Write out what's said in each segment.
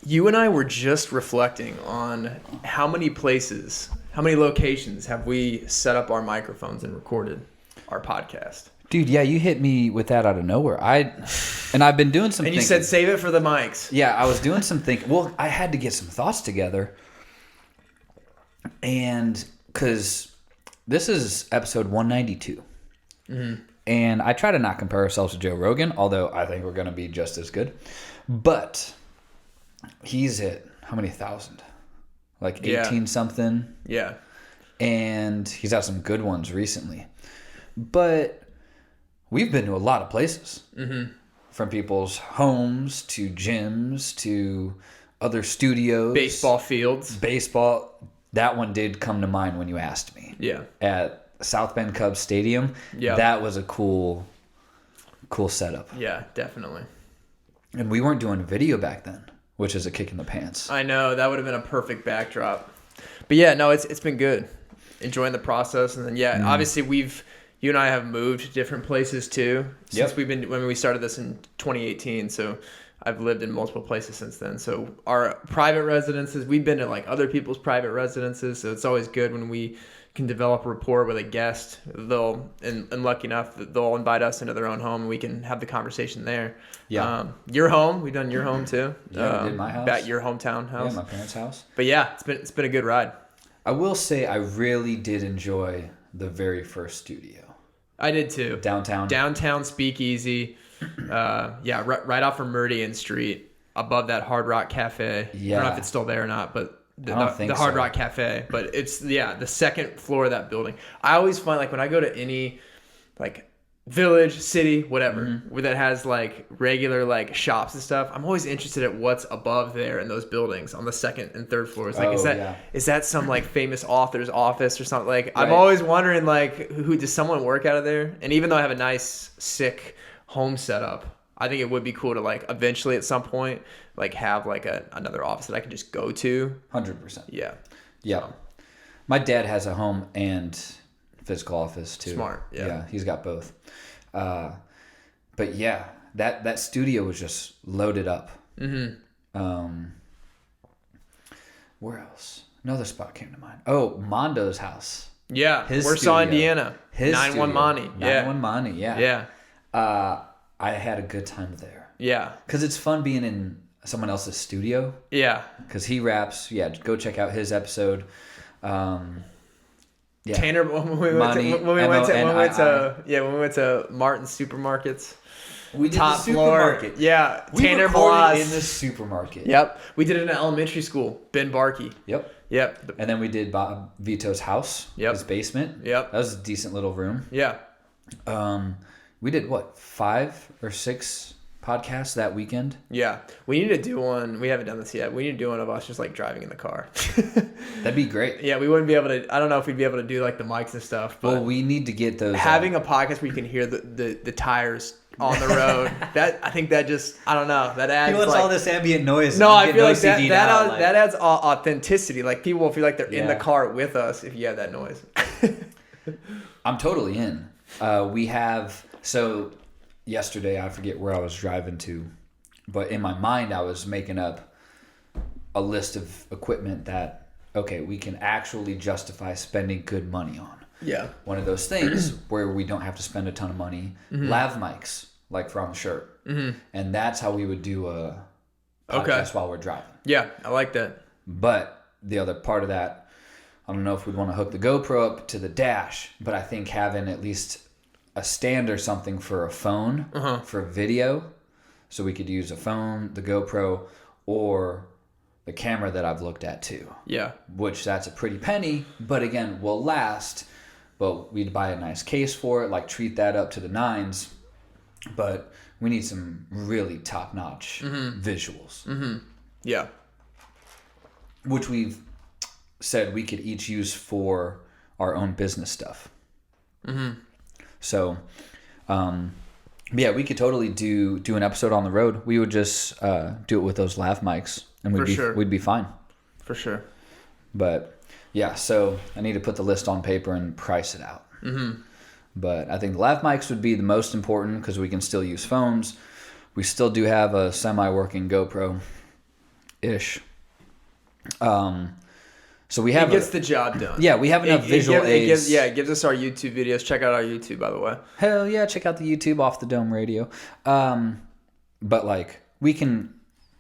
You and I were just reflecting on how many locations have we set up our microphones and recorded our podcast. Dude, yeah, you hit me with that out of nowhere. I've been doing some And thinking. you said save it for the mics. Yeah, I was doing some thinking. Well, I had to get some thoughts together. And because this is episode 192. Mm-hmm. And I try to not compare ourselves to Joe Rogan, although I think we're going to be just as good. But he's at how many thousand? Like 18 something? Yeah. And he's had some good ones recently. But we've been to a lot of places. Mm-hmm. From people's homes to gyms to other studios. Baseball fields. Baseball. That one did come to mind when you asked me. Yeah. At South Bend Cubs Stadium. Yeah. That was a cool setup. Yeah, definitely. And we weren't doing video back then, which is a kick in the pants. I know. That would have been a perfect backdrop. But yeah, no, it's been good. Enjoying the process. And then, obviously you and I have moved to different places too since when we started this in 2018. So I've lived in multiple places since then. So our private residences, we've been to like other people's private residences. So it's always good when we can develop a rapport with a guest. And lucky enough that they'll invite us into their own home and we can have the conversation there. Yeah. Your home, we've done your home too. Yeah, we did my house. At your hometown house. Yeah, my parents' house. But yeah, it's been a good ride. I will say I really did enjoy the very first studio. I did too. Downtown Speakeasy. Right off from Meridian Street, above that Hard Rock Cafe. Yeah. I don't know if it's still there or not, but the Hard Rock Cafe. But it's the second floor of that building. I always find like when I go to any like village, city, whatever, where that has like regular like shops and stuff, I'm always interested at what's above there in those buildings on the second and third floors. Like, is that some like famous author's office or something? Like, right. I'm always wondering like, who does someone work out of there? And even though I have a nice, sick home setup, I think it would be cool to like eventually at some point like have like another office that I can just go to. 100%. Yeah. Yeah. So. My dad has a home and physical office too. Smart. Yeah, he's got both. But yeah, that studio was just loaded up. Mm-hmm. Where else? Another spot came to mind. Oh, Mondo's house. Yeah, Warsaw, Indiana. His 9-1 Monty. 9-1 Monty, yeah. Yeah. I had a good time there. Yeah. Because it's fun being in someone else's studio. Yeah. Because he raps. Yeah, go check out his episode. Yeah. Tanner, when we went to Martin's Supermarkets. We did top the supermarket. Floor. Yeah. We Tanner recorded in the supermarket. Yep. We did it in elementary school. Ben Barkey. Yep. And then we did Bob Vito's house. Yep. His basement. Yep. That was a decent little room. Yeah. We did 5 or 6 podcasts that weekend. Yeah. We need to do one. We haven't done this yet. We need to do one of us just like driving in the car. That'd be great. Yeah, we wouldn't be able to. I don't know if we'd be able to do like the mics and stuff. But well, we need to get those. Having a podcast where you can hear the tires on the road. I think that just, I don't know. That adds. He wants all this ambient noise. No, I feel like that adds authenticity. Like people will feel like they're in the car with us if you have that noise. I'm totally in. We have. So yesterday, I forget where I was driving to, but in my mind, I was making up a list of equipment that, okay, we can actually justify spending good money on. Yeah. One of those things where we don't have to spend a ton of money, lav mics, like for on the shirt. Mm-hmm. And that's how we would do a podcast while we're driving. Yeah, I like that. But the other part of that, I don't know if we'd want to hook the GoPro up to the dash, but I think having at least a stand or something for a phone for video, so we could use a phone, the GoPro, or the camera that I've looked at too. Yeah. Which that's a pretty penny, but again, will last. But we'd buy a nice case for it, like treat that up to the nines. But we need some really top-notch visuals. Mm-hmm. Yeah. Which we've said we could each use for our own business stuff. Mm-hmm. So, yeah, we could totally do an episode on the road. We would just do it with those lav mics, and we'd be fine. For sure. But yeah, so I need to put the list on paper and price it out. Mm-hmm. But I think the lav mics would be the most important because we can still use phones. We still do have a semi-working GoPro. ish. So we have it gets the job done. Yeah, we have enough visual aids. It gives us our YouTube videos. Check out our YouTube, by the way. Hell yeah, check out the YouTube Off the Dome Radio. But like we can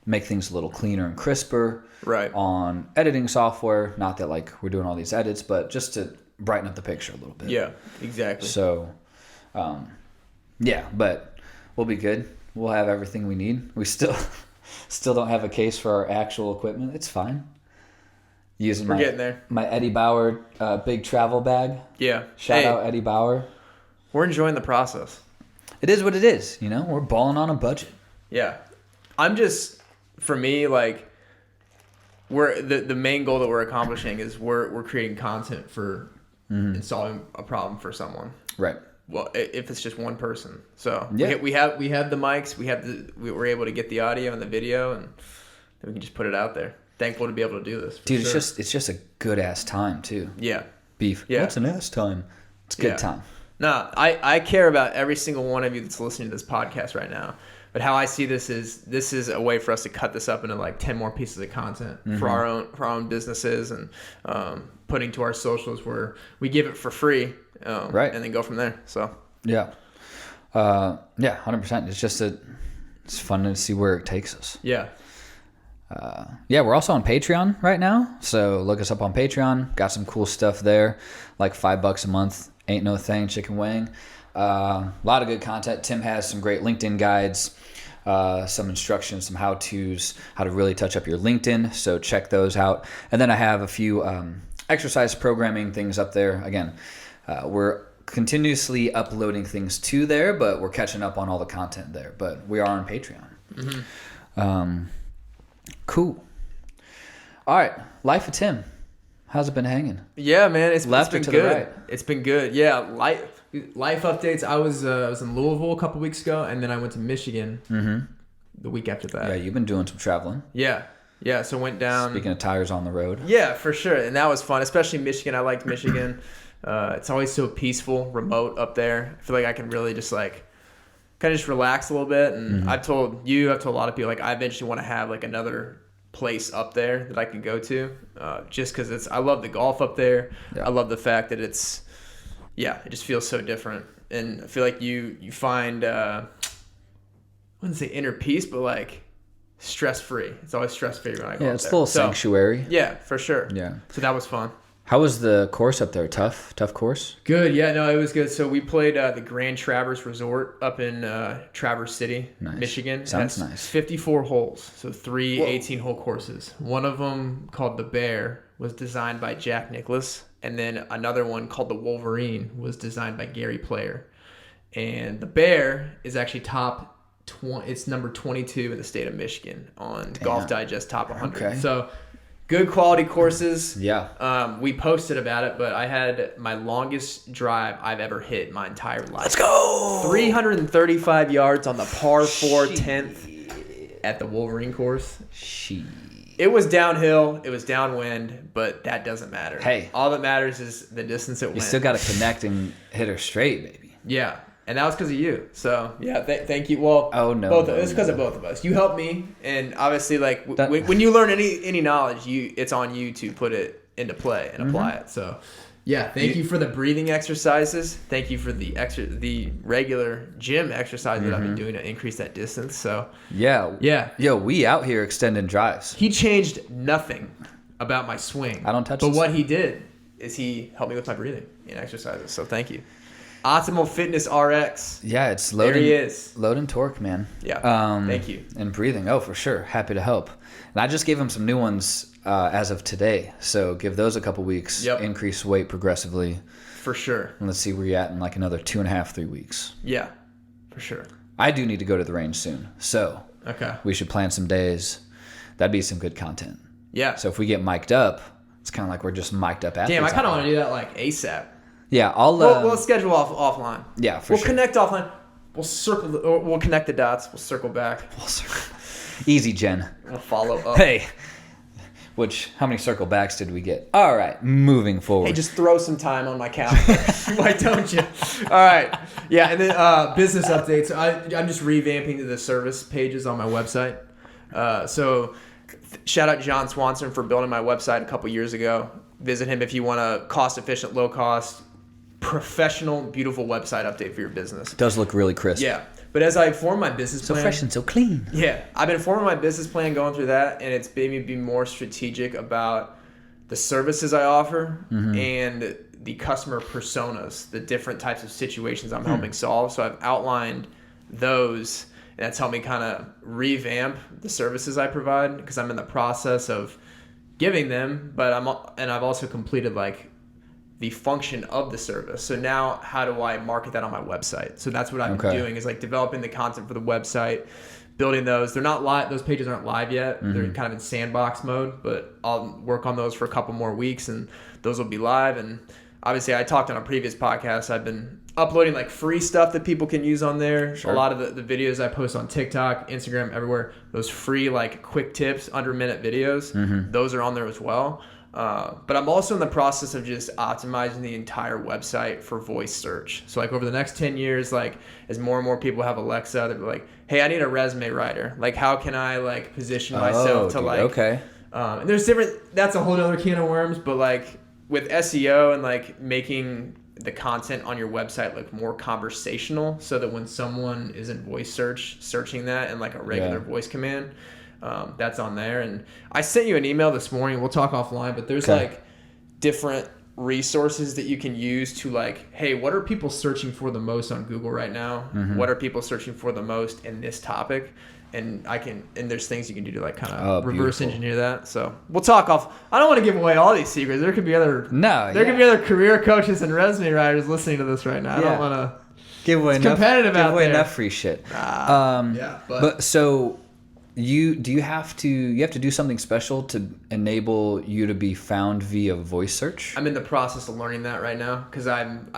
make things a little cleaner and crisper. Right. On editing software. Not that like we're doing all these edits, but just to brighten up the picture a little bit. Yeah, exactly. So, yeah, but we'll be good. We'll have everything we need. We still don't have a case for our actual equipment. It's fine. We're getting there. My Eddie Bauer big travel bag. Yeah. Shout out Eddie Bauer. We're enjoying the process. It is what it is. You know, we're balling on a budget. Yeah. For me, like, we're the main goal that we're accomplishing is we're creating content for and solving a problem for someone. Right. Well, if it's just one person. So yeah. we have the mics, we were able to get the audio and the video, and then we can just put it out there. Thankful to be able to do this. Dude, sure. it's just a good ass time too. Yeah. Beef. Yeah. What's an ass time? It's a good time. No, I care about every single one of you that's listening to this podcast right now. But how I see this is a way for us to cut this up into like 10 more pieces of content for our own businesses and putting to our socials where we give it for free, right, and then go from there. So yeah, 100%. It's fun to see where it takes us. Yeah. Yeah, we're also on Patreon right now, so look us up on Patreon. Got some cool stuff there, like $5 a month. Ain't no thing, chicken wing. A lot of good content. Tim has some great LinkedIn guides, some instructions, some how-tos, how to really touch up your LinkedIn. So check those out. And then I have a few exercise programming things up there. Again, we're continuously uploading things to there, but we're catching up on all the content there. But we are on Patreon. Mm-hmm. Cool. All right, life of Tim. How's it been hanging? Yeah, man, it's been to good. The right? It's been good. Yeah, life updates. I was in Louisville a couple weeks ago, and then I went to Michigan the week after that. Yeah, you've been doing some traveling. Yeah. So went down. Speaking of tires on the road. Yeah, for sure, and that was fun, especially Michigan. I liked Michigan. It's always so peaceful, remote up there. I feel like I can really just like kind of just relax a little bit. And I've told a lot of people, like, I eventually want to have like another place up there that I can go to, just because I love the golf up there. Yeah. I love the fact that it just feels so different, and I feel like you find I wouldn't say inner peace, but like stress free. It's always stress free when I go. Yeah, it's a little sanctuary. Yeah, for sure. Yeah. So that was fun. How was the course up there? Tough course? Good. Yeah, no, it was good. So we played the Grand Traverse Resort up in Traverse City, Michigan. Sounds nice. 54 holes, so 3 18-hole courses. One of them, called the Bear, was designed by Jack Nicklaus, and then another one called the Wolverine was designed by Gary Player. And the Bear is actually it's number 22 in the state of Michigan on Golf Digest Top 100. Okay. So good quality courses. Yeah. We posted about it, but I had my longest drive I've ever hit my entire life. Let's go! 335 yards on the par 4 10th at the Wolverine course. It was downhill. It was downwind, but that doesn't matter. Hey. All that matters is the distance it went. You still got to connect and hit her straight, baby. Yeah. And that was because of you. So, yeah, thank you. Well, it's because of both of us. You helped me, and obviously, like, when you learn any knowledge, it's on you to put it into play and apply it. So, yeah, thank you for the breathing exercises. Thank you for the regular gym exercise that I've been doing to increase that distance. So, yeah. Yo, we out here extending drives. He changed nothing about my swing. I don't touch it. But what he did is he helped me with my breathing and exercises. So, thank you. Optimal Fitness RX. Yeah, it's load. There he is. Load and torque, man. Yeah. Thank you. And breathing. Oh, for sure. Happy to help. And I just gave him some new ones as of today. So give those a couple weeks. Yep. Increase weight progressively. For sure. And let's see where you're at in like another 2.5, 3 weeks. Yeah, for sure. I do need to go to the range soon. So we should plan some days. That'd be some good content. Yeah. So if we get mic'd up, it's kind of like we're just mic'd up athletes. Damn, I kind of want to do that like ASAP. Yeah, we'll schedule offline. Yeah, for sure. We'll connect offline. We'll connect the dots. We'll circle back. Easy, Jen. We'll follow up. Hey, how many circle backs did we get? All right, moving forward. Hey, just throw some time on my calendar. Why don't you? All right. Yeah, and then business updates. I'm just revamping the service pages on my website. So shout out John Swanson for building my website a couple years ago. Visit him if you want a cost-efficient, low-cost, professional, beautiful website update for your business. It does look really crisp. Yeah. But as I form my business plan... So fresh and so clean. Yeah. I've been forming my business plan, going through that, and it's made me be more strategic about the services I offer and the customer personas, the different types of situations I'm helping solve. So I've outlined those, and that's helped me kind of revamp the services I provide, because I'm in the process of giving them, but I've also completed like the function of the service. So now how do I market that on my website? So that's what I've been doing, is like developing the content for the website, building those. They're not live. Those pages aren't live yet. They're kind of in sandbox mode, but I'll work on those for a couple more weeks and those will be live. And obviously I talked on a previous podcast, I've been uploading like free stuff that people can use on there. Sure. A lot of the videos I post on TikTok, Instagram, everywhere, those free like quick tips, under minute videos, those are on there as well. But I'm also in the process of just optimizing the entire website for voice search. So like over the next 10 years, like as more and more people have Alexa, they're like, hey, I need a resume writer. Like how can I like position myself to like, and there's different, that's a whole other can of worms, but like with SEO and like making the content on your website look more conversational, so that when someone is in voice searching that in like a regular voice command, that's on there. And I sent you an email this morning, we'll talk offline, but there's like different resources that you can use to like, hey, what are people searching for the most on Google right now? What are people searching for the most in this topic? And there's things you can do to like kind of reverse engineer that. So we'll talk off. I don't want to give away all these secrets. There could be other could be other career coaches and resume writers listening to this right now. I don't want to give away enough free shit. But so you have to do something special to enable you to be found via voice search? I'm in the process of learning that right now, because I'm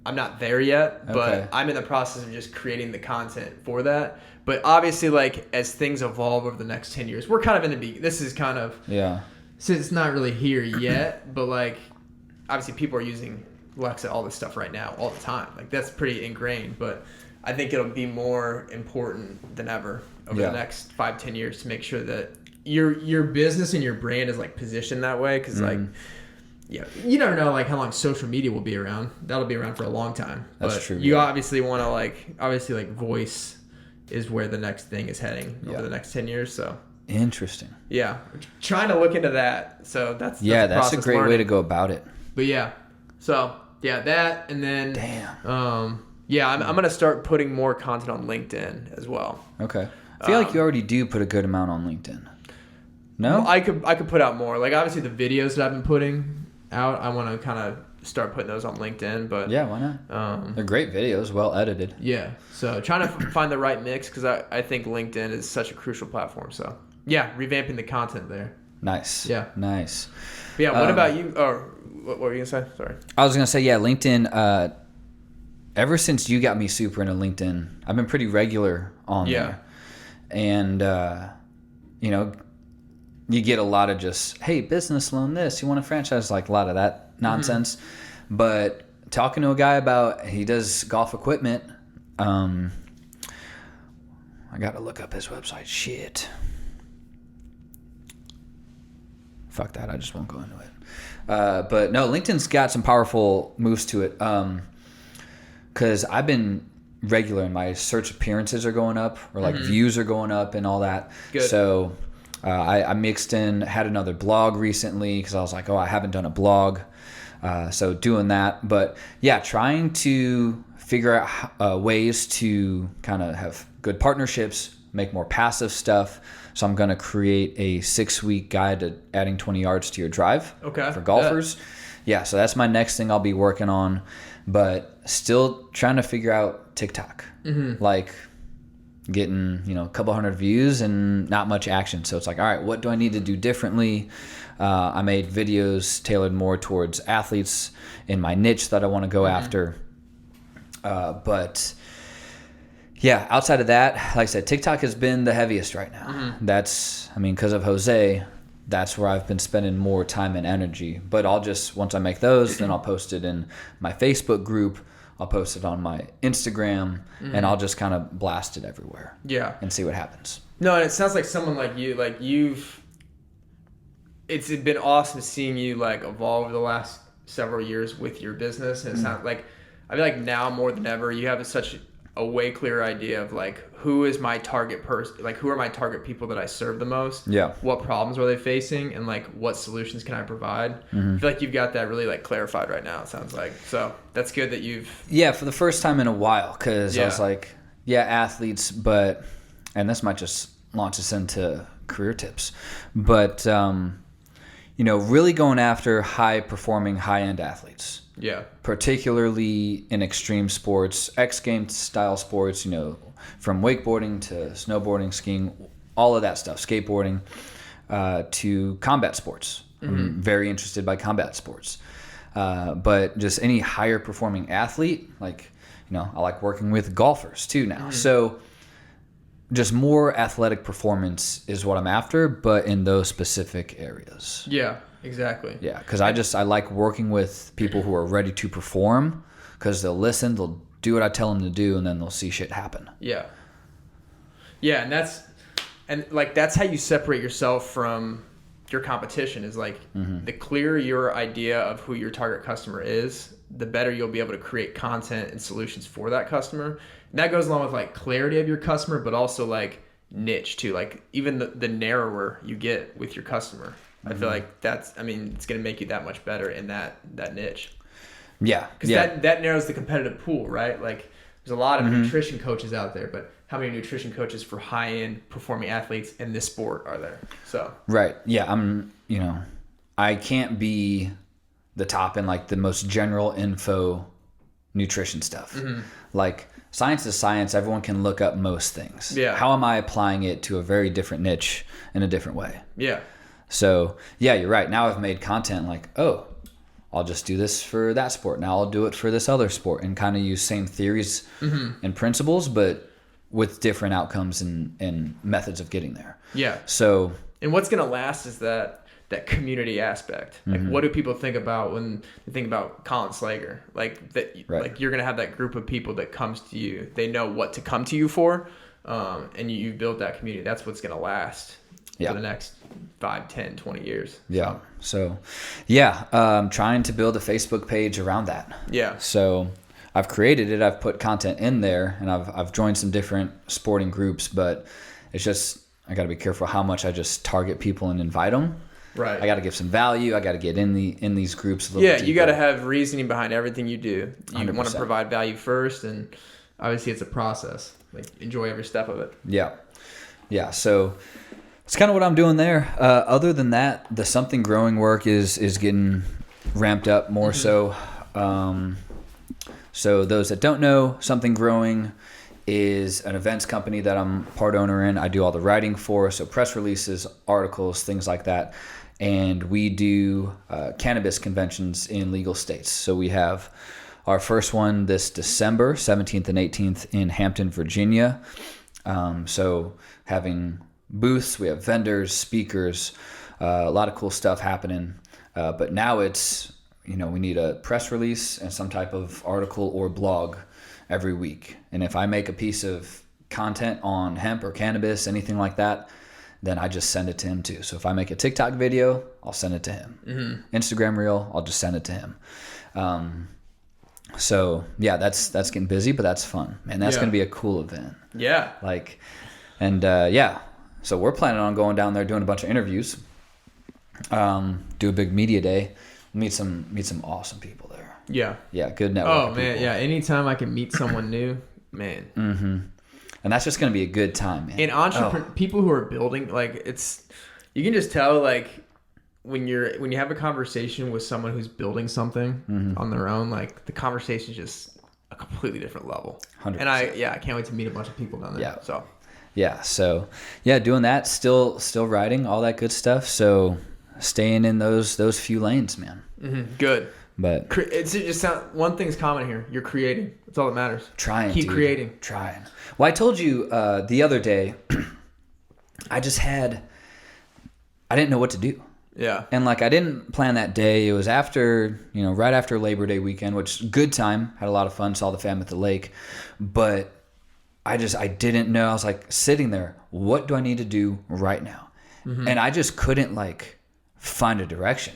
not there yet, but I'm in the process of just creating the content for that. But obviously, like as things evolve over the next 10 years, we're kind of in the beginning. This is kind of so it's not really here yet, but like obviously people are using Alexa, all this stuff right now, all the time. Like that's pretty ingrained, but I think it'll be more important than ever over the next 5-10 years to make sure that your business and your brand is like positioned that way, because like you never know like how long social media will be around. That'll be around for a long time. That's true. You obviously want to like voice is where the next thing is heading over the next 10 years. So interesting. Yeah, trying to look into that. So that's a great way to go about it. But that, and then I'm gonna start putting more content on LinkedIn as well. Okay. I feel like you already do put a good amount on LinkedIn. No? Well, I could put out more. Like obviously the videos that I've been putting out, I want to kind of start putting those on LinkedIn. But yeah, why not? They're great videos, well edited. Yeah. So trying to find the right mix, because I think LinkedIn is such a crucial platform. So yeah, revamping the content there. Nice. Yeah. Nice. But yeah. What about you? Or what were you gonna say? Sorry. I was gonna say LinkedIn. Ever since you got me super into LinkedIn, I've been pretty regular on there. And, you get a lot of just, hey, business loan this, you want a franchise, like a lot of that nonsense. But talking to a guy about, he does golf equipment. I got to look up his website. Shit. Fuck that. I just won't go into it. But no, LinkedIn's got some powerful moves to it. Because I've been regular and my search appearances are going up, or like views are going up and all that. Good. So I mixed in, had another blog recently, because I was like, I haven't done a blog. So doing that. But yeah, trying to figure out ways to kind of have good partnerships, make more passive stuff. So I'm going to create a 6-week guide to adding 20 yards to your drive for golfers. Yeah, so that's my next thing I'll be working on. But still trying to figure out TikTok. Like getting, a couple hundred views and not much action. So it's like, all right, what do I need to do differently? I made videos tailored more towards athletes in my niche that I want to go after. But yeah, outside of that, like I said, TikTok has been the heaviest right now. Because of Jose, that's where I've been spending more time and energy. But I'll just, once I make those, then I'll post it in my Facebook group. I'll post it on my Instagram, and I'll just kind of blast it everywhere. Yeah. And see what happens. No, and it sounds like someone like you, it's been awesome seeing you like evolve over the last several years with your business. And it's not like, I feel like now more than ever, you have such a way clearer idea of like, who is my target person? Like, who are my target people that I serve the most? Yeah. What problems are they facing? And like, what solutions can I provide? I feel like you've got that really like clarified right now, it sounds like. So that's good that you've... Yeah, for the first time in a while, because I was like, yeah, athletes, but, and this might just launch us into career tips, but, really going after high-performing, high-end athletes. Yeah. Particularly in extreme sports, X-Games style sports, from wakeboarding to snowboarding, skiing, all of that stuff, skateboarding, to combat sports. I'm very interested by combat sports. But just any higher performing athlete, like, I like working with golfers too now. So just more athletic performance is what I'm after, but in those specific areas. Yeah, exactly. Yeah, because I like working with people who are ready to perform, because they'll listen, they'll do what I tell them to do, and then they'll see shit happen. Yeah. Yeah, and that's how you separate yourself from your competition, is like the clearer your idea of who your target customer is, the better you'll be able to create content and solutions for that customer. And that goes along with like clarity of your customer, but also like niche too. Like even the narrower you get with your customer, I feel like it's going to make you that much better in that niche. Yeah. Because that narrows the competitive pool, right? Like there's a lot of nutrition coaches out there, but how many nutrition coaches for high-end performing athletes in this sport are there? So right. Yeah. I can't be the top in like the most general info nutrition stuff. Like science is science. Everyone can look up most things. Yeah. How am I applying it to a very different niche in a different way? Yeah. So yeah, you're right. Now I've made content like, oh, I'll just do this for that sport. Now I'll do it for this other sport, and kind of use same theories and principles, but with different outcomes and methods of getting there. Yeah. So, and what's going to last is that community aspect. Like, what do people think about when they think about Colin Slager? Like that, like you're going to have that group of people that comes to you. They know what to come to you for, and you build that community. That's what's going to last for the next 5, 10, 20 years. Yeah. So, yeah, trying to build a Facebook page around that. Yeah. So I've created it. I've put content in there, and I've joined some different sporting groups, but it's just, I got to be careful how much I just target people and invite them. Right. I got to give some value. I got to get in these groups a little deeper. You got to have reasoning behind everything you do. You 100%. Want to provide value first, and obviously it's a process. Like, enjoy every step of it. Yeah. Yeah. So it's kind of what I'm doing there. Other than that, the Something Growing work is getting ramped up more so. So those that don't know, Something Growing is an events company that I'm part owner in. I do all the writing for, so press releases, articles, things like that. And we do cannabis conventions in legal states. So we have our first one this December, 17th and 18th in Hampton, Virginia. So having booths, we have vendors, speakers, a lot of cool stuff happening. But now it's, we need a press release and some type of article or blog every week. And if I make a piece of content on hemp or cannabis, anything like that, then I just send it to him too. So if I make a TikTok video, I'll send it to him. Instagram reel, I'll just send it to him. So yeah, that's getting busy, but that's fun, man. That's going to be a cool event. Yeah. So we're planning on going down there, doing a bunch of interviews, do a big media day, meet some awesome people there. Yeah. Yeah. Good network. Oh man. People. Yeah. Anytime I can meet someone new, man. And that's just going to be a good time, man. And people who are building, like you can just tell, like when you have a conversation with someone who's building something on their own, like the conversation is just a completely different level. 100%. And I can't wait to meet a bunch of people down there. Yeah. So doing that, still writing, all that good stuff. So staying in those few lanes, man. Good. But it's just one thing's common here. You're creating. That's all that matters. Keep creating. Trying. Well, I told you the other day, I didn't know what to do. Yeah. And I didn't plan that day. It was after, right after Labor Day weekend, which good time. Had a lot of fun. Saw the fam at the lake. But I didn't know. I was like sitting there, what do I need to do right now? And I just couldn't like find a direction.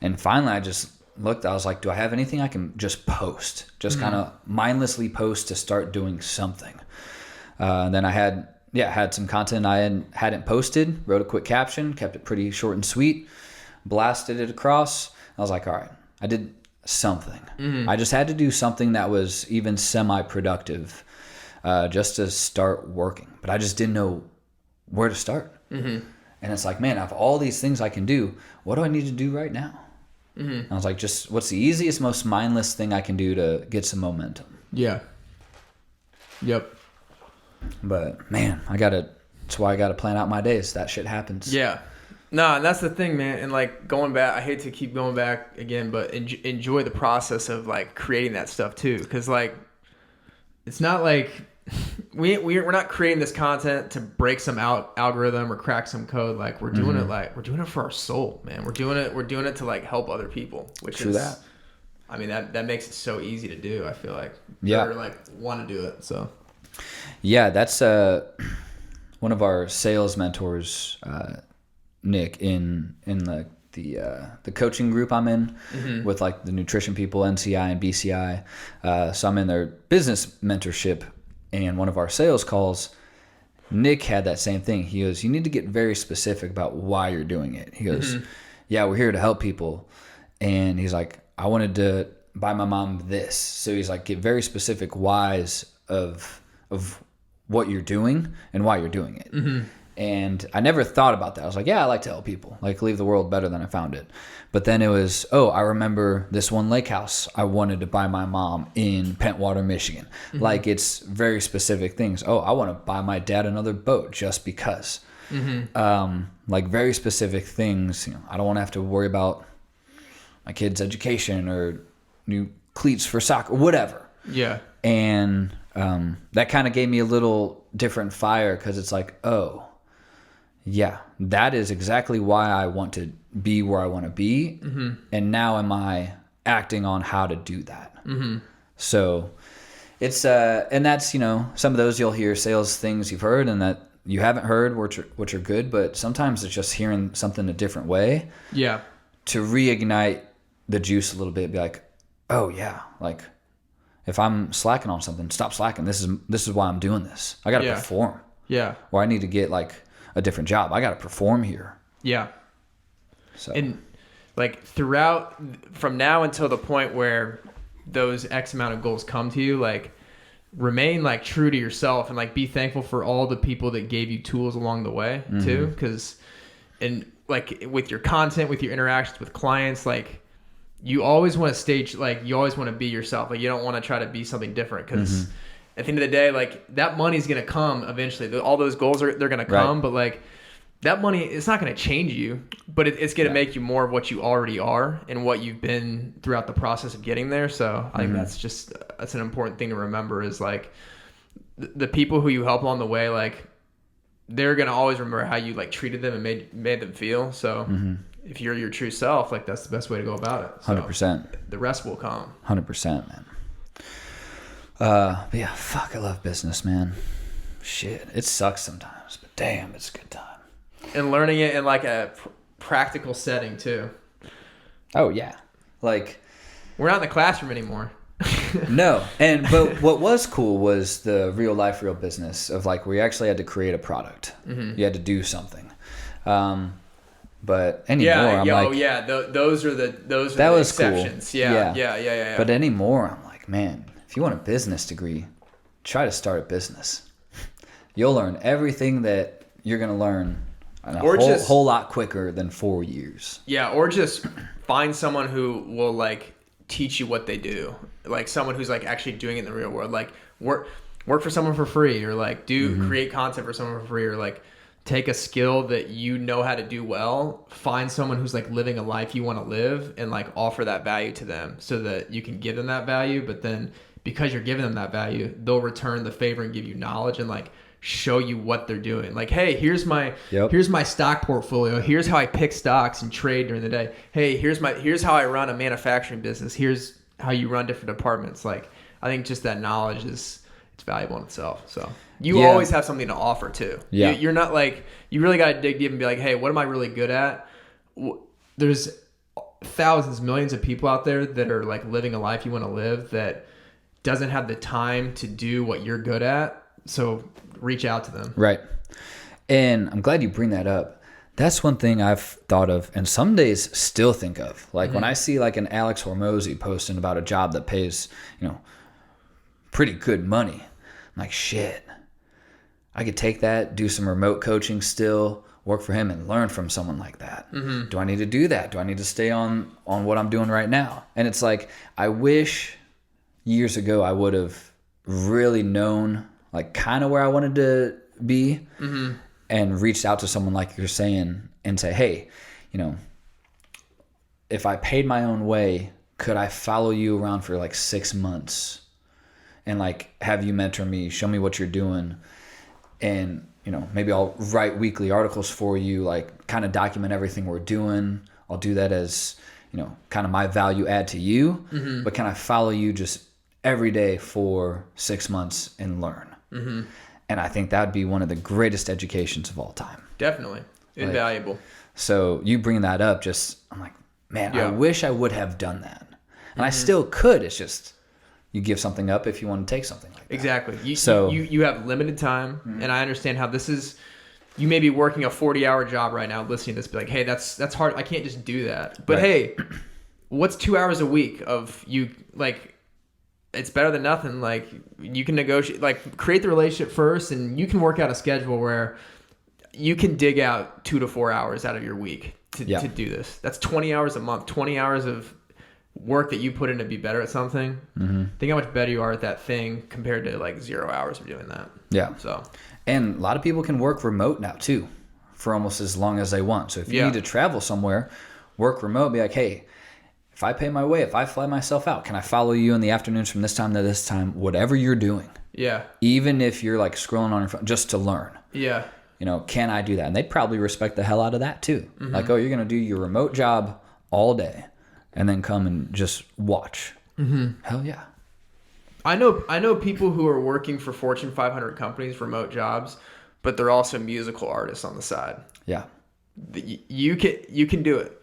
And finally I just looked, I was like, do I have anything I can just post? Just kind of mindlessly post to start doing something. And then I had some content I hadn't posted, wrote a quick caption, kept it pretty short and sweet, blasted it across. I was like, all right, I did something. I just had to do something that was even semi-productive just to start working. But I just didn't know where to start. And it's like, man, I have all these things I can do. What do I need to do right now? And I was like, just what's the easiest, most mindless thing I can do to get some momentum? Yeah. Yep. But man, that's why I gotta plan out my days. That shit happens. Yeah. No, and that's the thing, man. And like going back, I hate to keep going back again, but enjoy the process of like creating that stuff too. Cause like, it's not like we're not creating this content to break some algorithm or crack some code. Like we're doing it for our soul, man. We're doing it to like help other people, which True is that. I mean, that makes it so easy to do. I feel like, or like want to do it. So yeah, that's one of our sales mentors, Nick, in the coaching group I'm in with like the nutrition people, NCI and BCI. So I'm in their business mentorship, and one of our sales calls, Nick had that same thing. He goes, you need to get very specific about why you're doing it. He goes, yeah, we're here to help people. And he's like, I wanted to buy my mom this. So he's like, get very specific whys of what you're doing and why you're doing it. And I never thought about that. I was like, yeah, I like to help people, like leave the world better than I found it. But then it was, I remember this one lake house I wanted to buy my mom in Pentwater, Michigan. Like it's very specific things. I want to buy my dad another boat just because. Like very specific things. You know, I don't want to have to worry about my kid's education or new cleats for soccer, whatever. yeah. And that kind of gave me a little different fire because it's like, yeah, that is exactly why I want to be where I want to be. And now am I acting on how to do that? So it's, and that's, you know, some of those you'll hear sales things you've heard and that you haven't heard, which are good, but sometimes it's just hearing something a different way. Yeah. To reignite the juice a little bit, be like, oh yeah, like if I'm slacking on something, stop slacking. This is why I'm doing this. I got to perform. Yeah. Or I need to get like a different job. I got to perform here. Yeah. So, and like throughout from now until the point where those X amount of goals come to you, like remain like true to yourself and like be thankful for all the people that gave you tools along the way too. Because and like with your content, with your interactions with clients, like you always want to stage, like you always want to be yourself. Like you don't want to try to be something different because at the end of the day, like that money's going to come eventually. All those goals they're going to come, but like that money, it's not going to change you, but it's going to make you more of what you already are and what you've been throughout the process of getting there. So I think that's an important thing to remember is like the people who you help along the way, like they're going to always remember how you like treated them and made them feel. So if you're your true self, like that's the best way to go about it. So 100%. The rest will come. 100%, man. But yeah, fuck, I love business, man. Shit, it sucks sometimes, but damn, it's a good time. And learning it in like a practical setting too. Oh yeah, like we're not in the classroom anymore. No, but what was cool was the real life, real business of like where you actually had to create a product. You had to do something. But anymore, those are the exceptions. Cool. Yeah. But anymore, I'm like, man, if you want a business degree, try to start a business. You'll learn everything that you're gonna learn in a whole lot quicker than 4 years. Yeah, or just find someone who will like teach you what they do, like someone who's like actually doing it in the real world. Like work for someone for free, or like create content for someone for free, or like take a skill that you know how to do well, find someone who's like living a life you want to live and like offer that value to them so that you can give them that value. But then because you're giving them that value, they'll return the favor and give you knowledge and like show you what they're doing. Like, hey, here's my stock portfolio. Here's how I pick stocks and trade during the day. Hey, here's how I run a manufacturing business. Here's how you run different departments. Like, I think just that knowledge it's it's valuable in itself. So you always have something to offer too. Yeah. You're not like, you really got to dig deep and be like, hey, what am I really good at? There's thousands, millions of people out there that are like living a life you want to live that doesn't have the time to do what you're good at. So reach out to them. Right. And I'm glad you bring that up. That's one thing I've thought of and some days still think of. Like when I see like an Alex Hormozy posting about a job that pays, pretty good money. I'm like, shit, I could take that, do some remote coaching still, work for him and learn from someone like that. Mm-hmm. Do I need to do that? Do I need to stay on what I'm doing right now? And it's like, I wish years ago I would have really known like kind of where I wanted to be and reached out to someone like you're saying and say, hey, if I paid my own way, could I follow you around for like 6 months and like have you mentor me, show me what you're doing, and maybe I'll write weekly articles for you, like kind of document everything we're doing. I'll do that as kind of my value add to you, but can I follow you just every day for 6 months and learn? And I think that would be one of the greatest educations of all time. Definitely invaluable. So you bring that up, I'm like, man, I wish I would have done that. And I still could. It's just you give something up if you want to take something like that. Exactly. You have limited time, and I understand how this is. You may be working a 40-hour job right now, listening to this, be like, hey, that's hard. I can't just do that. But hey, what's 2 hours a week of you? Like, it's better than nothing. Like, you can negotiate, like, create the relationship first, and you can work out a schedule where you can dig out 2 to 4 hours out of your week to do this. That's 20 hours a month, 20 hours of work that you put in to be better at something. Think how much better you are at that thing compared to like 0 hours of doing that. Yeah. So, and a lot of people can work remote now too for almost as long as they want. So if you need to travel somewhere, work remote, be like, hey, if I pay my way, if I fly myself out, can I follow you in the afternoons from this time to this time, whatever you're doing? Yeah. Even if you're like scrolling on your phone just to learn. Yeah. Can I do that? And they'd probably respect the hell out of that too. Like, oh, you're going to do your remote job all day and then come and just watch. Hell yeah. I know people who are working for Fortune 500 companies, remote jobs, but they're also musical artists on the side. Yeah. You can do it.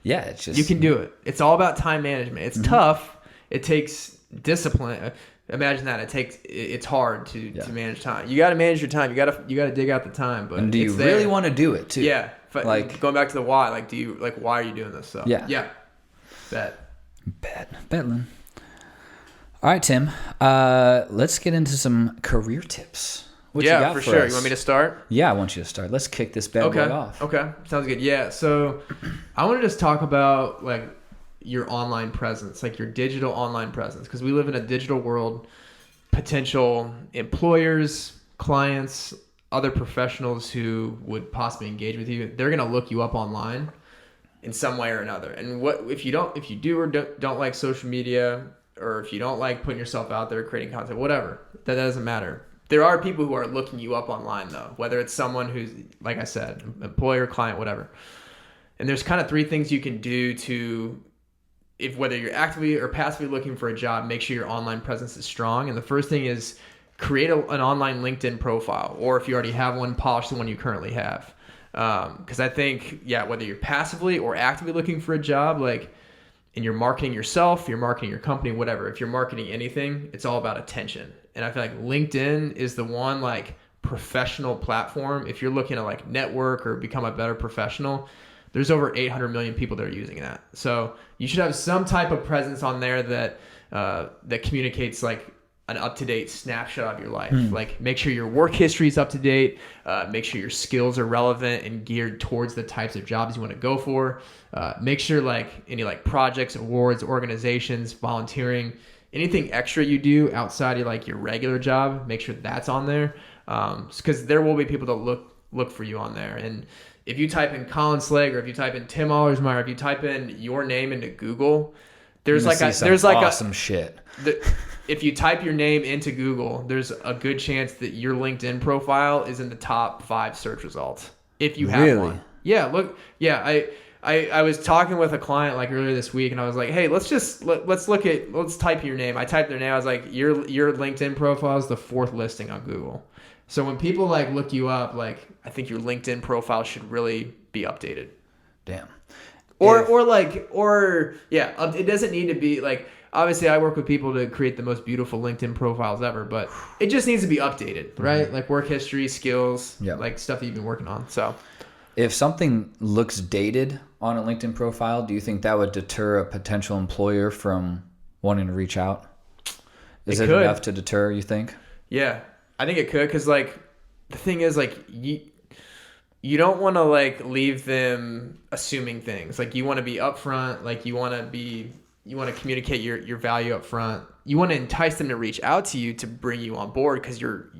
Yeah, it's just... You can do it. It's all about time management. It's tough. It takes discipline. Imagine that. It's hard to manage time. You got to manage your time. You got to dig out the time. But and do you really want to do it too? Yeah. Like going back to the why. Like, why are you doing this? So yeah. Bet, Lynn. All right, Tim. Let's get into some career tips. What you got for sure. Us? You want me to start? Yeah, I want you to start. Let's kick this bad boy off. Okay, sounds good. Yeah, so I want to just talk about like your online presence, like your digital online presence, because we live in a digital world. Potential employers, clients, other professionals who would possibly engage with you, they're going to look you up online in some way or another. And what if you do or don't like social media, or if you don't like putting yourself out there, creating content, whatever, that doesn't matter. There are people who are looking you up online though, whether it's someone who's, like I said, employer, client, whatever. And there's kind of 3 things you can do to, whether you're actively or passively looking for a job, make sure your online presence is strong. And the first thing is create an online LinkedIn profile, or if you already have one, polish the one you currently have. Because I think, whether you're passively or actively looking for a job, like, and you're marketing yourself, you're marketing your company, whatever. If you're marketing anything, it's all about attention. And I feel like LinkedIn is the one like professional platform. If you're looking to like network or become a better professional, there's over 800 million people that are using that. So you should have some type of presence on there that communicates like an up-to-date snapshot of your life. Like, make sure your work history is up to date. Make sure your skills are relevant and geared towards the types of jobs you want to go for. Make sure like any like projects, awards, organizations, volunteering, anything extra you do outside of like your regular job, make sure that's on there. Because there will be people that look for you on there. And if you type in Colin Slager, if you type in Tim Allersmeyer, if you type in your name into Google, there's awesome shit. If you type your name into Google, there's a good chance that your LinkedIn profile is in the top 5 search results if you have one. Yeah, look, I was talking with a client like earlier this week, and I was like, hey, let's type your name. I typed their name. I was like, your LinkedIn profile is the 4th listing on Google. So when people like look you up, like I think your LinkedIn profile should really be updated. Damn. It doesn't need to be like, obviously I work with people to create the most beautiful LinkedIn profiles ever, but it just needs to be updated, right? Mm-hmm. Like work history, skills, like stuff that you've been working on. So if something looks dated on a LinkedIn profile, do you think that would deter a potential employer from wanting to reach out? Is it enough to deter, you think? Yeah, I think it could, because like the thing is like you don't want to like leave them assuming things. Like you want to be upfront, like you want to communicate your value up front. You want to entice them to reach out to you to bring you on board because your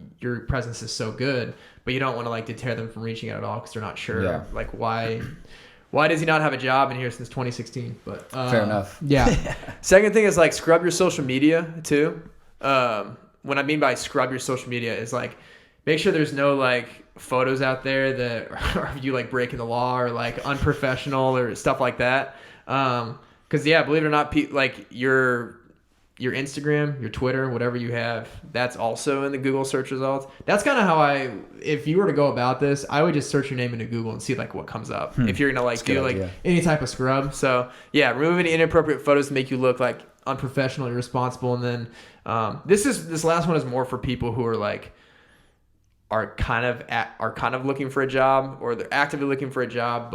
presence is so good, but you don't want to like deter them from reaching out at all because they're not sure like why does he not have a job in here since 2016? But fair enough. Yeah. Second thing is like scrub your social media too. What I mean by scrub your social media is like make sure there's no like photos out there that are you like breaking the law or like unprofessional or stuff like that. Because believe it or not, like your Instagram, your Twitter, whatever you have, that's also in the Google search results. That's kind of how if you were to go about this, I would just search your name into Google and see like what comes up. If you're gonna like do like any type of scrub. So remove any inappropriate photos to make you look like unprofessional, irresponsible, and then this last one is more for people who are like are kind of looking for a job, or they're actively looking for a job,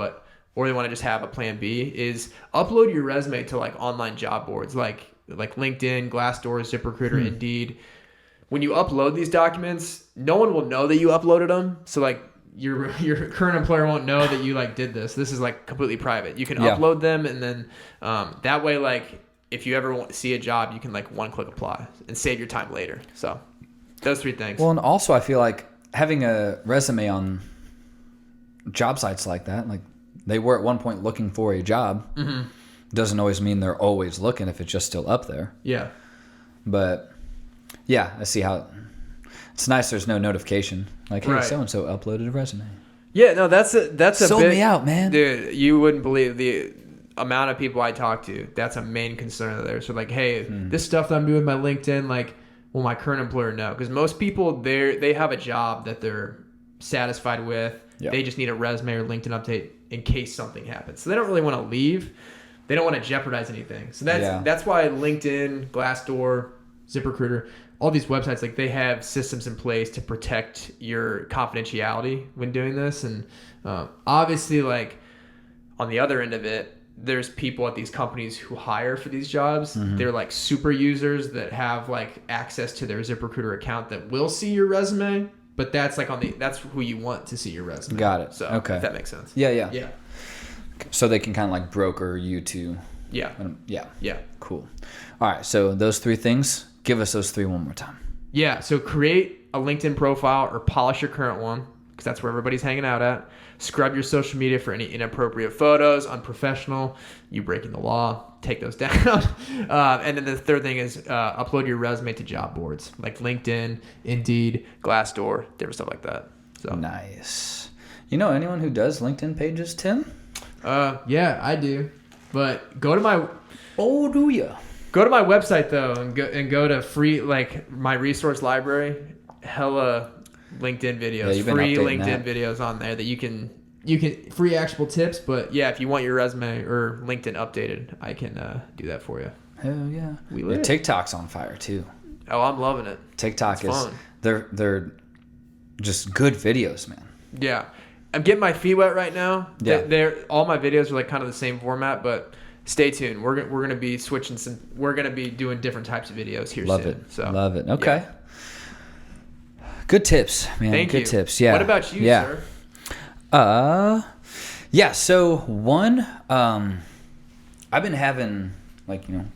or they want to just have a plan B, is upload your resume to like online job boards like LinkedIn, Glassdoor, ZipRecruiter, Indeed. When you upload these documents, no one will know that you uploaded them. So like your current employer won't know that you like did this. This is like completely private. You can upload them, and then that way, like if you ever want to see a job, you can like one-click apply and save your time later. So those 3 things. Well, and also I feel like having a resume on job sites like that, like they were at one point looking for a job, doesn't always mean they're always looking if it's just still up there. Yeah. But I see how it's nice there's no notification. Like, hey, so-and-so uploaded a resume. Yeah, no, that's a sold me out, man. Dude, you wouldn't believe the amount of people I talk to. That's a main concern of theirs. So like, hey, this stuff that I'm doing with my LinkedIn, like, will my current employer know? Because most people, they have a job that they're satisfied with. Yep. They just need a resume or LinkedIn update in case something happens. So they don't really want to leave. They don't want to jeopardize anything. So that's why LinkedIn, Glassdoor, ZipRecruiter, all these websites, like they have systems in place to protect your confidentiality when doing this. And obviously, like on the other end of it, there's people at these companies who hire for these jobs. They're like super users that have like access to their ZipRecruiter account that will see your resume, but that's like that's who you want to see your resume. Got it. So if that makes sense. Yeah. So they can kind of like broker you to. Yeah. Cool. All right. So those 3 things, give us those 3 one more time. Yeah. So create a LinkedIn profile or polish your current one, because that's where everybody's hanging out at. Scrub your social media for any inappropriate photos, unprofessional, you breaking the law, take those down. And then the 3rd thing is upload your resume to job boards like LinkedIn, Indeed, Glassdoor, different stuff like that. So nice. You know anyone who does LinkedIn pages, Tim? Yeah, I do. But go to my... Oh, do you? Go to my website, though, and go to free, like, my resource library. Hella LinkedIn videos, free LinkedIn videos on there that you can free actionable tips. But yeah, if you want your resume or LinkedIn updated, I can do that for you. Hell yeah. Your TikTok's on fire too. Oh, I'm loving it. TikTok is fun. They're just good videos, man. Yeah. I'm getting my feet wet right now. Yeah. All my videos are like kind of the same format, but stay tuned. We're gonna be switching we're gonna be doing different types of videos here soon. Love it. Okay. Yeah. Good tips, man. Thank you. Good tips. Yeah. What about you, sir? So one, I've been having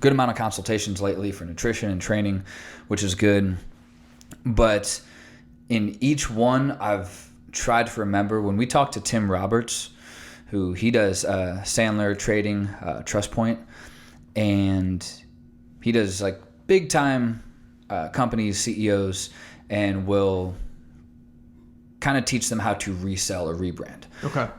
good amount of consultations lately for nutrition and training, which is good. But in each one, I've tried to remember when we talked to Tim Roberts, who he does Sandler Trading, Trust Point, and he does like big time companies, CEOs, and will kind of teach them how to resell or rebrand. Okay.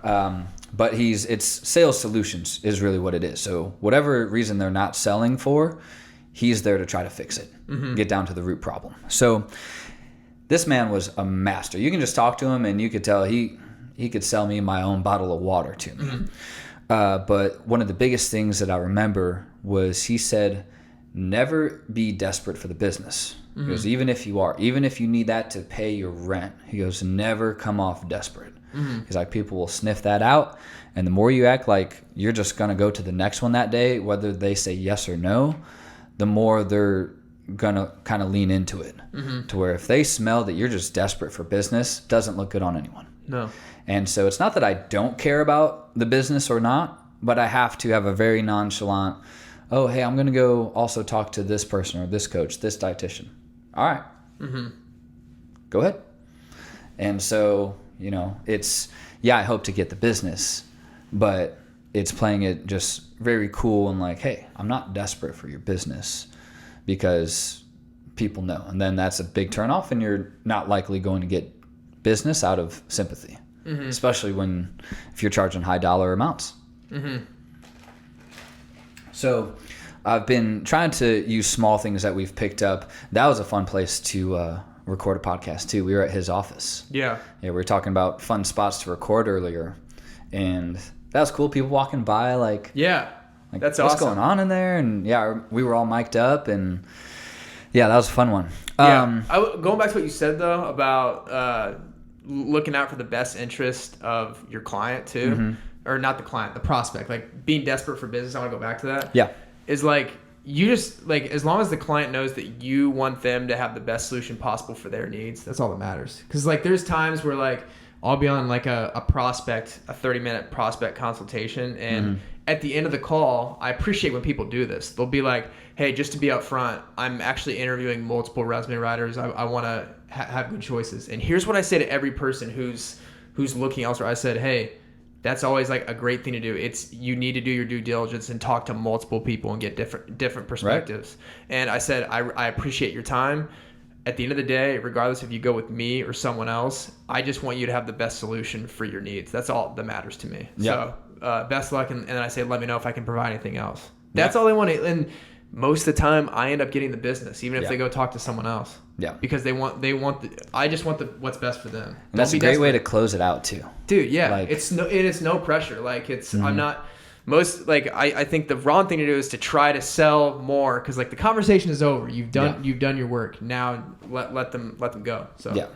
But it's sales solutions is really what it is. So whatever reason they're not selling for, he's there to try to fix it, get down to the root problem. So this man was a master. You can just talk to him and you could tell he could sell me my own bottle of water to me. But one of the biggest things that I remember was he said, never be desperate for the business. He goes, even if you need that to pay your rent, he goes, never come off desperate. He's like, people will sniff that out. And the more you act like you're just going to go to the next one that day, whether they say yes or no, the more they're going to kind of lean into it. To where if they smell that you're just desperate for business, doesn't look good on anyone. No. And so it's not that I don't care about the business or not, but I have to have a very nonchalant, oh, hey, I'm going to go also talk to this person or this coach, this dietitian. All right. Go ahead. And so, it's, I hope to get the business, but it's playing it just very cool and like, hey, I'm not desperate for your business because people know. And then that's a big turnoff and you're not likely going to get business out of sympathy, especially if you're charging high dollar amounts. So I've been trying to use small things that we've picked up. That was a fun place to record a podcast too. We were at his office. Yeah, we were talking about fun spots to record earlier, and that was cool. People walking by, like that's awesome. What's going on in there? And we were all mic'd up, and that was a fun one. Going back to what you said though about looking out for the best interest of your client too, or not the client, the prospect. Like being desperate for business. I want to go back to that. Yeah, is like. You just, like, as long as the client knows that you want them to have the best solution possible for their needs, that's all that matters. Because, like, there's times where, like, I'll be on, like, a 30-minute prospect consultation, and at the end of the call, I appreciate when people do this. They'll be like, hey, just to be upfront, I'm actually interviewing multiple resume writers. I want to have good choices. And here's what I say to every person who's looking elsewhere. I said, hey, that's always like a great thing to do. You need to do your due diligence and talk to multiple people and get different perspectives. Right. And I said, I appreciate your time. At the end of the day, regardless if you go with me or someone else, I just want you to have the best solution for your needs. That's all that matters to me. Yeah. So best luck. And then I say, let me know if I can provide anything else. That's all they want to. And most of the time I end up getting the business, even if they go talk to someone else. Yeah. Because I just want what's best for them. And that's a great way to close it out too. Dude, yeah. Like, it is no pressure. Like I'm not I think the wrong thing to do is to try to sell more because like the conversation is over. You've done your work. Now let them go. So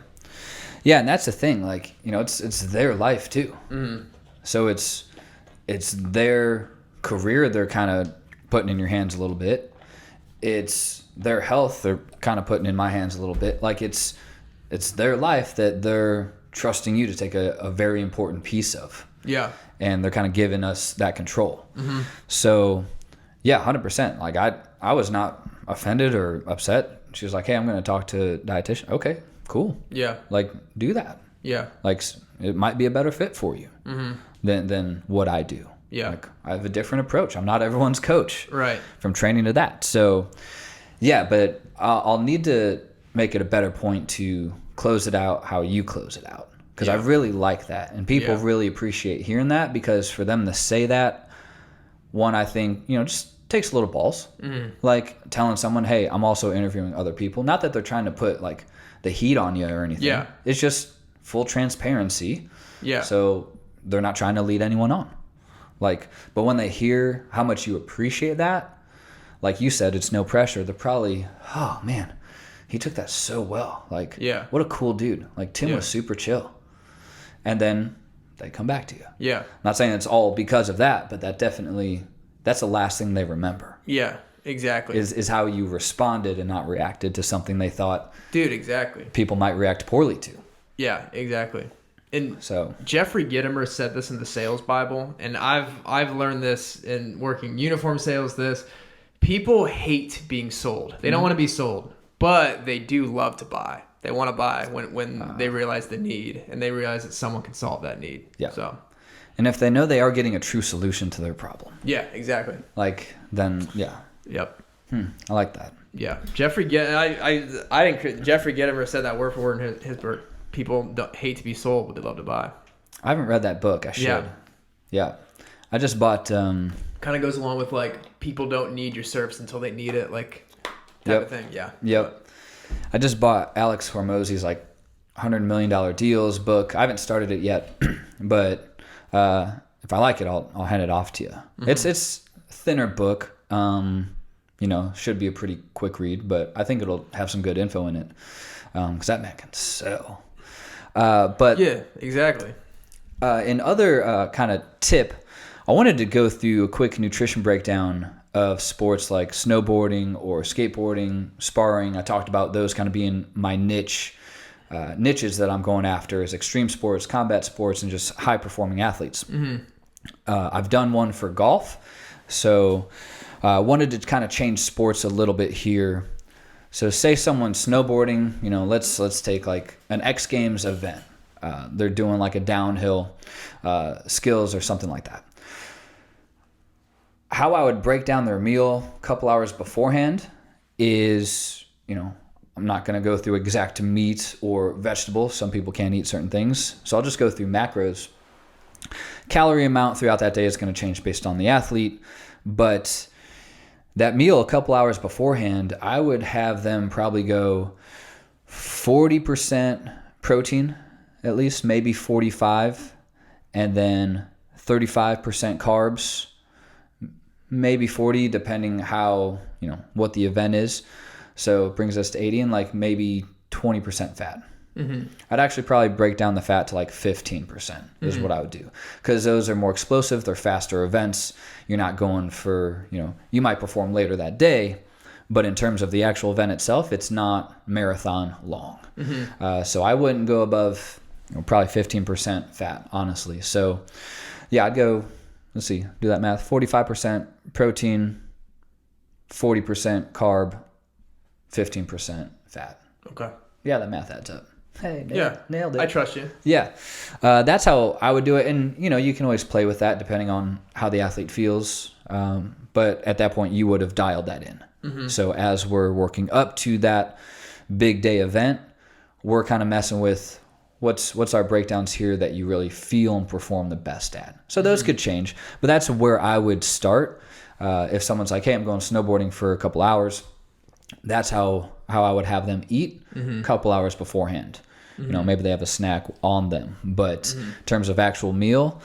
yeah, and that's the thing. Like, it's their life too. So it's their career they're kind of putting in your hands a little bit. It's their health they're kind of putting in my hands a little bit. Like it's their life that they're trusting you to take a very important piece of. Yeah. And they're kind of giving us that control. So, 100%. Like I was not offended or upset. She was like, hey, I'm going to talk to a dietitian. Okay, cool. Yeah. Like, do that. Yeah. Like, it might be a better fit for you than what I do. Yeah. Like, I have a different approach. I'm not everyone's coach. Right. From training to that. So, but I'll need to make it a better point to close it out how you close it out. Because I really like that. And people really appreciate hearing that because for them to say that, one, I think, just takes a little balls. Like telling someone, hey, I'm also interviewing other people. Not that they're trying to put like the heat on you or anything. Yeah. It's just full transparency. Yeah. So they're not trying to lead anyone on. Like, but when they hear how much you appreciate that, like you said, it's no pressure. They're probably, oh man, he took that so well. Like, what a cool dude. Like Tim was super chill. And then they come back to you. Yeah. I'm not saying it's all because of that, but that's the last thing they remember. Yeah, exactly. Is how you responded and not reacted to something they thought. Dude, exactly. People might react poorly to. Yeah, exactly. And so Jeffrey Gitomer said this in the Sales Bible, and I've learned this in working uniform sales. People hate being sold. They don't want to be sold, but they do love to buy. They want to buy when they realize the need and they realize that someone can solve that need. Yeah. So, and if they know they are getting a true solution to their problem. Yeah, exactly. Like then, yeah. Yep. I like that. Yeah. Jeffrey Gitomer said that word for word in his book. People don't hate to be sold, but they love to buy. I haven't read that book. I should. Yeah. I just bought... kind of goes along with like people don't need your surfs until they need it, like type of thing. Yeah. Yep. I just bought Alex Hormozy's like $100 million deals book. I haven't started it yet, but if I like it, I'll hand it off to you. Mm-hmm. It's a thinner book. Should be a pretty quick read, but I think it'll have some good info in it. Because that man can sell. But yeah, exactly. In other kind of tip, I wanted to go through a quick nutrition breakdown of sports like snowboarding or skateboarding, sparring. I talked about those kind of being my niches that I'm going after is extreme sports, combat sports, and just high-performing athletes. Mm-hmm. I've done one for golf, so I wanted to kind of change sports a little bit here. So say someone's snowboarding, let's take like an X Games event. They're doing like a downhill skills or something like that. How I would break down their meal a couple hours beforehand is, I'm not going to go through exact meat or vegetables. Some people can't eat certain things. So I'll just go through macros. Calorie amount throughout that day is going to change based on the athlete. But that meal a couple hours beforehand, I would have them probably go 40% protein, at least, maybe 45, and then 35% carbs, maybe 40, depending how, what the event is. So it brings us to 80 and like maybe 20% fat. Mm-hmm. I'd actually probably break down the fat to like 15% is what I would do. Because those are more explosive. They're faster events. You're not going for, you might perform later that day. But in terms of the actual event itself, it's not marathon long. Mm-hmm. So I wouldn't go above probably 15% fat, honestly. So yeah, I'd go, let's see, do that math. 45% protein, 40% carb, 15% fat. Okay. Yeah, that math adds up. Hey, nailed it. I trust you. Yeah. That's how I would do it. And, you can always play with that depending on how the athlete feels. But at that point, you would have dialed that in. Mm-hmm. So as we're working up to that big day event, we're kind of messing with what's our breakdowns here that you really feel and perform the best at. So those could change. But that's where I would start. If someone's like, hey, I'm going snowboarding for a couple hours, that's how I would have them eat a couple hours beforehand. Maybe they have a snack on them. But in terms of actual meal,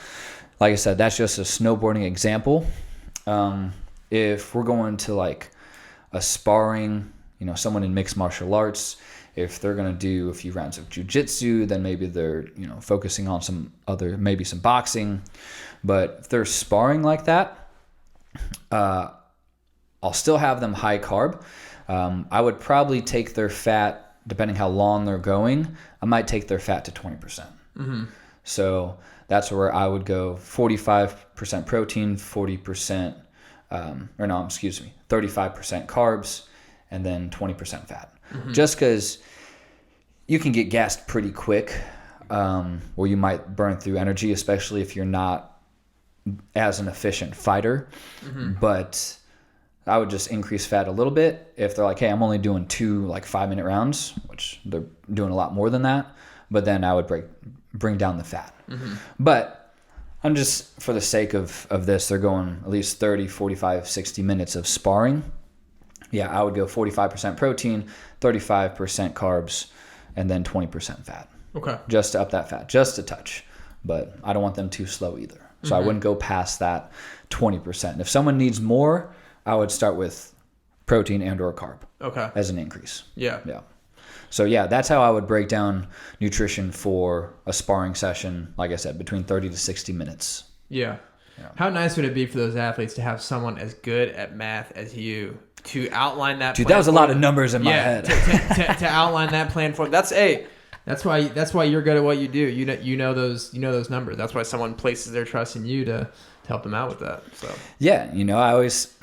like I said, that's just a snowboarding example. If we're going to like a sparring, someone in mixed martial arts, if they're going to do a few rounds of jiu-jitsu, then maybe they're, focusing on maybe some boxing. But if they're sparring like that, I'll still have them high carb. I would probably take their fat, depending how long they're going, I might take their fat to 20%. Mm-hmm. So that's where I would go 45% protein, 35% carbs, and then 20% fat. Mm-hmm. Just because you can get gassed pretty quick, or you might burn through energy, especially if you're not as an efficient fighter. Mm-hmm. But I would just increase fat a little bit. If they're like, hey, I'm only doing 2 like 5-minute rounds, which they're doing a lot more than that, but then I would bring down the fat. Mm-hmm. But I'm just, for the sake of this, they're going at least 30, 45, 60 minutes of sparring. Yeah, I would go 45% protein, 35% carbs, and then 20% fat. Okay. Just to up that fat, just a touch. But I don't want them too slow either. So I wouldn't go past that 20%. If someone needs more, I would start with protein and or carb. Okay. As an increase. Yeah. Yeah. So yeah, that's how I would break down nutrition for a sparring session. Like I said, between 30 to 60 minutes. Yeah. How nice would it be for those athletes to have someone as good at math as you to outline that? Dude, that was a lot of numbers in my head. to outline that plan for them. That's why you're good at what you do. You know those numbers. That's why someone places their trust in you to help them out with that. So yeah, I always,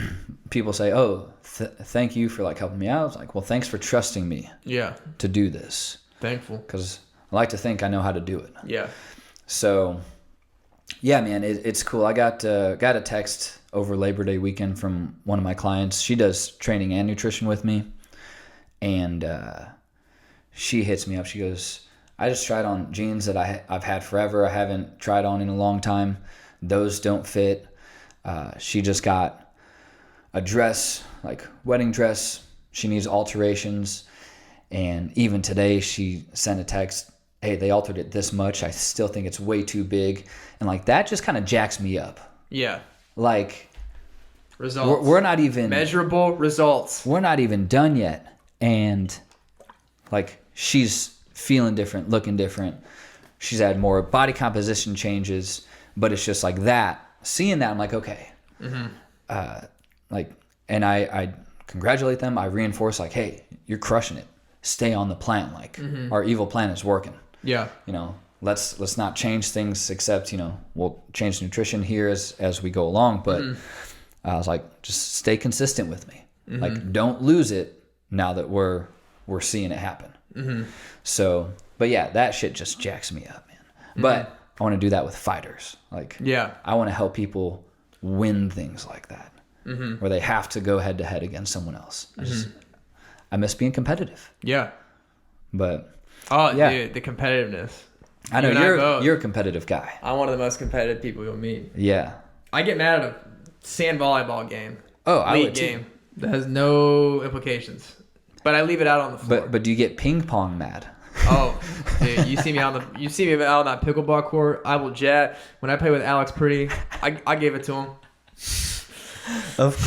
people say, oh, thank you for like helping me out. I was like, well, thanks for trusting me. Yeah. To do this. Thankful. Because I like to think I know how to do it. Yeah. So yeah, man, it's cool. I got a text over Labor Day weekend from one of my clients. She does training and nutrition with me, and she hits me up. She goes, I just tried on jeans that I've had forever. I haven't tried on in a long time. those don't fit. She just got a dress, like wedding dress. She needs alterations. And even today she sent a text, hey, they altered it this much. I still think it's way too big. And like that just kind of jacks me up. Yeah. Like results. We're not even measurable results. We're not even done yet. And like she's feeling different, looking different. She's had more body composition changes, but it's just like that. Seeing that, I'm like, okay. And I congratulate them. I reinforce like, hey, you're crushing it. Stay on the plan. Like our evil plan is working. Yeah. You know, let's not change things except, you know, we'll change nutrition here as we go along. But I was like, just stay consistent with me. Like, don't lose it now that we're seeing it happen. So, but yeah, that shit just jacks me up, man. But I want to do that with fighters. Like, yeah, I want to help people win things like that, where they have to go head to head against someone else. I miss being competitive. Yeah. But yeah, dude, the competitiveness. I know you're a competitive guy. I'm one of the most competitive people you'll meet. Yeah. I get mad at a sand volleyball game. Oh, I would game too. That has no implications. But I leave it out on the floor. But do you get ping pong mad? Oh, dude, you see me out on that pickleball court, I will jet. When I play with Alex Pretty, I gave it to him. Of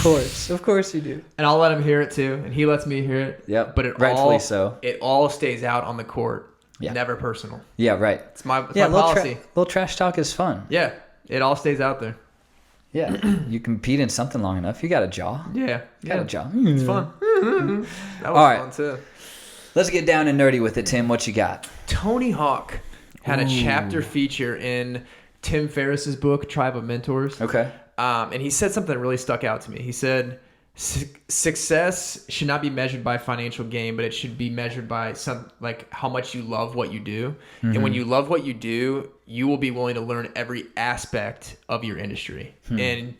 course you do. And I'll let him hear it too, and he lets me hear it. Yep. But rightfully so. It all stays out on the court. Yeah. Never personal. Yeah, right. It's my policy. Little trash talk is fun. Yeah, it all stays out there. Yeah, you compete in something long enough, you got a jaw. Yeah, got a jaw. It's fun. That was all right. fun too. Let's get down and nerdy with it, Tim. What you got? Tony Hawk had a chapter feature in Tim Ferriss's book, Tribe of Mentors. Okay. And he said something that really stuck out to me. He said, success should not be measured by financial gain, but it should be measured by how much you love what you do. And when you love what you do, you will be willing to learn every aspect of your industry. And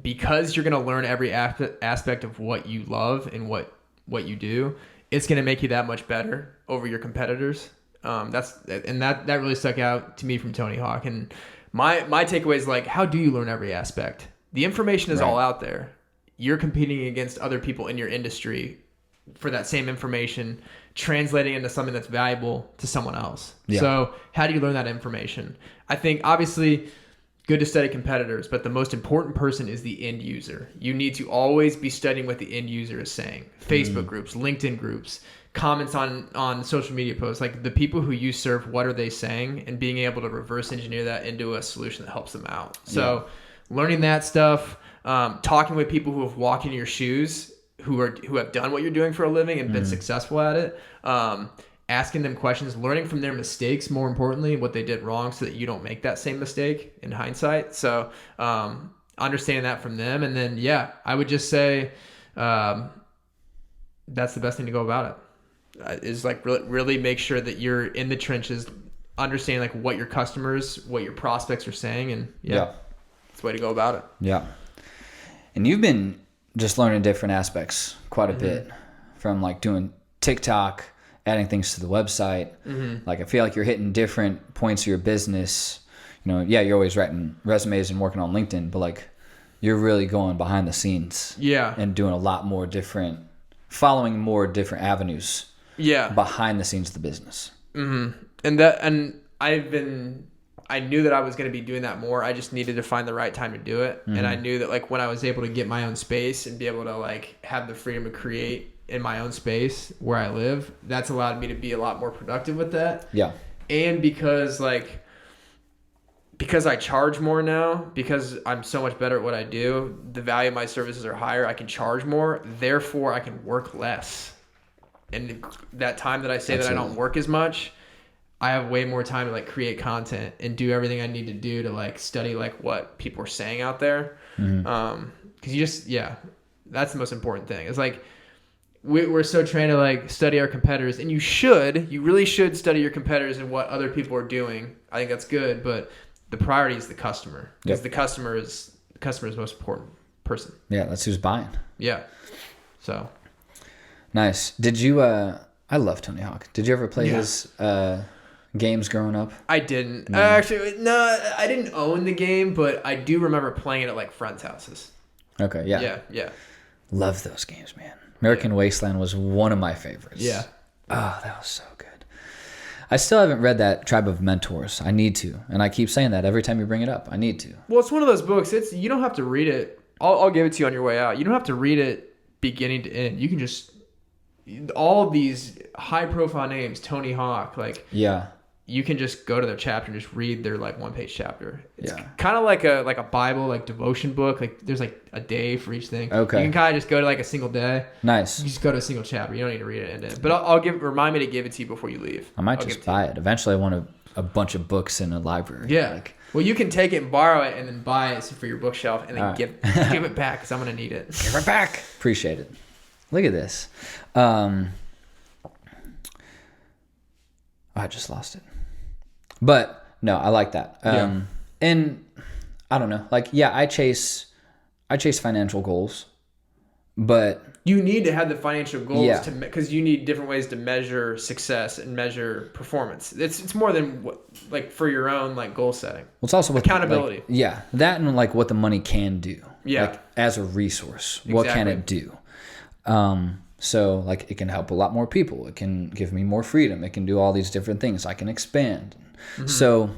because you're going to learn every aspect of what you love and what you do, it's going to make you that much better over your competitors. That really stuck out to me from Tony Hawk. And my takeaway is like, how do you learn every aspect? The information is all out there. You're competing against other people in your industry for that same information, translating into something that's valuable to someone else. Yeah. So how do you learn that information? I think obviously good to study competitors, but the most important person is the end user. You need to always be studying what the end user is saying. Facebook groups, LinkedIn groups, comments on social media posts, like the people who you serve, what are they saying, and being able to reverse engineer that into a solution that helps them out. So learning that stuff, talking with people who have walked in your shoes, who have done what you're doing for a living and been successful at it, asking them questions, learning from their mistakes, more importantly, what they did wrong so that you don't make that same mistake in hindsight. So understanding that from them. And then, I would just say that's the best thing to go about it. Is like really make sure that you're in the trenches, understanding like what your customers, what your prospects are saying, and that's the way to go about it. Yeah. And you've been just learning different aspects quite a bit, from like doing TikTok, adding things to the website. Like I feel like you're hitting different points of your business. You know, you're always writing resumes and working on LinkedIn, but like you're really going behind the scenes. Yeah. And doing a lot more different, following more different avenues. Yeah. Behind the scenes of the business. And I knew that I was going to be doing that more. I just needed to find the right time to do it. And I knew that like when I was able to get my own space and be able to like have the freedom to create in my own space where I live, that's allowed me to be a lot more productive with that. Yeah. And because I charge more now, because I'm so much better at what I do, the value of my services are higher, I can charge more, therefore I can work less. And that time that I say that I don't work as much, I have way more time to like create content and do everything I need to do to like study like what people are saying out there. Cause you just, that's the most important thing. It's like, we're so trained to like study our competitors, and you really should study your competitors and what other people are doing. I think that's good, but the priority is the customer, because the customer is the most important person. Yeah. That's who's buying. Yeah. So. Nice. Did you, I love Tony Hawk. Did you ever play his games growing up? I didn't. Actually, no, I didn't own the game, but I do remember playing it at like friends' houses. Okay, yeah. Yeah, yeah. Love those games, man. American Wasteland was one of my favorites. Yeah. Oh, that was so good. I still haven't read that Tribe of Mentors. I need to. And I keep saying that every time you bring it up. I need to. Well, it's one of those books. You don't have to read it. I'll give it to you on your way out. You don't have to read it beginning to end. You can just... all of these high-profile names, Tony Hawk, like... Yeah. You can just go to their chapter and just read their like one-page chapter. It's kind of like a Bible, like devotion book. Like there's like a day for each thing. Okay. You can kind of just go to like a single day. Nice. You just go to a single chapter. You don't need to read it end to end. But I'll remind me to give it to you before you leave. I might just buy it. Eventually, I want a bunch of books in a library. Yeah. Like, well, you can take it and borrow it and then buy it for your bookshelf and then give it back because I'm gonna need it. Give it back. Appreciate it. Look at this. I just lost it. But no, I like that. And I don't know, like, yeah, I chase financial goals, but you need to have the financial goals because you need different ways to measure success and measure performance. It's more than like for your own like goal setting. Well, it's also accountability. Like, that and like what the money can do. Yeah. Like as a resource, what can it do? So like it can help a lot more people. It can give me more freedom. It can do all these different things. I can expand. Mm-hmm. So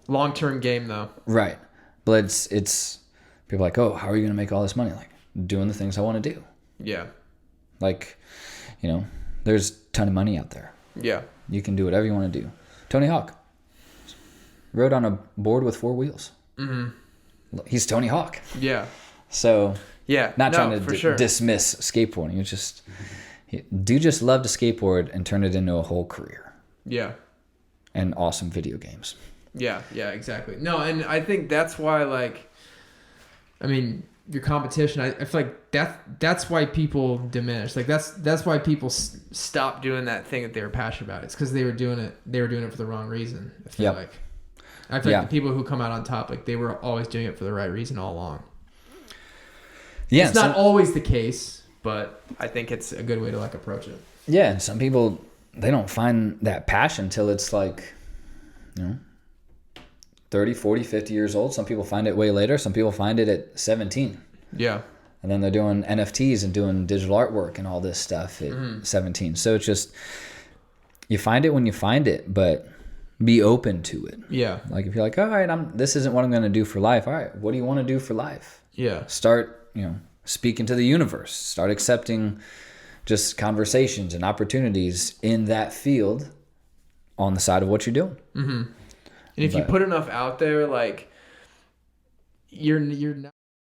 long-term game though. Right. But it's people are like, oh, how are you going to make all this money? Like doing the things I want to do. Yeah. Like, there's a ton of money out there. Yeah. You can do whatever you want to do. Tony Hawk rode on a board with 4 wheels. Mm-hmm. He's Tony Hawk. Yeah. So not trying to dismiss skateboarding. It's just dude just loved to skateboard and turn it into a whole career. Yeah. And awesome video games. Yeah, exactly. No, and I think that's why, like, I mean, your competition, I feel like that's why people diminish. Like, that's why people stop doing that thing that they were passionate about. It's because they were doing it for the wrong reason. I feel like the people who come out on top, like, they were always doing it for the right reason all along. Yeah, it's not always the case, but I think it's a good way to like approach it. Yeah, and some people, they don't find that passion till it's like, 30, 40, 50 years old. Some people find it way later. Some people find it at 17. Yeah. And then they're doing NFTs and doing digital artwork and all this stuff at 17. So it's just, you find it when you find it, but be open to it. Yeah. Like if you're like, all right, this isn't what I'm going to do for life. All right, what do you want to do for life? Yeah. Start, speaking to the universe. Start accepting just conversations and opportunities in that field on the side of what you're doing. Mm-hmm. And if you put enough out there, like you're not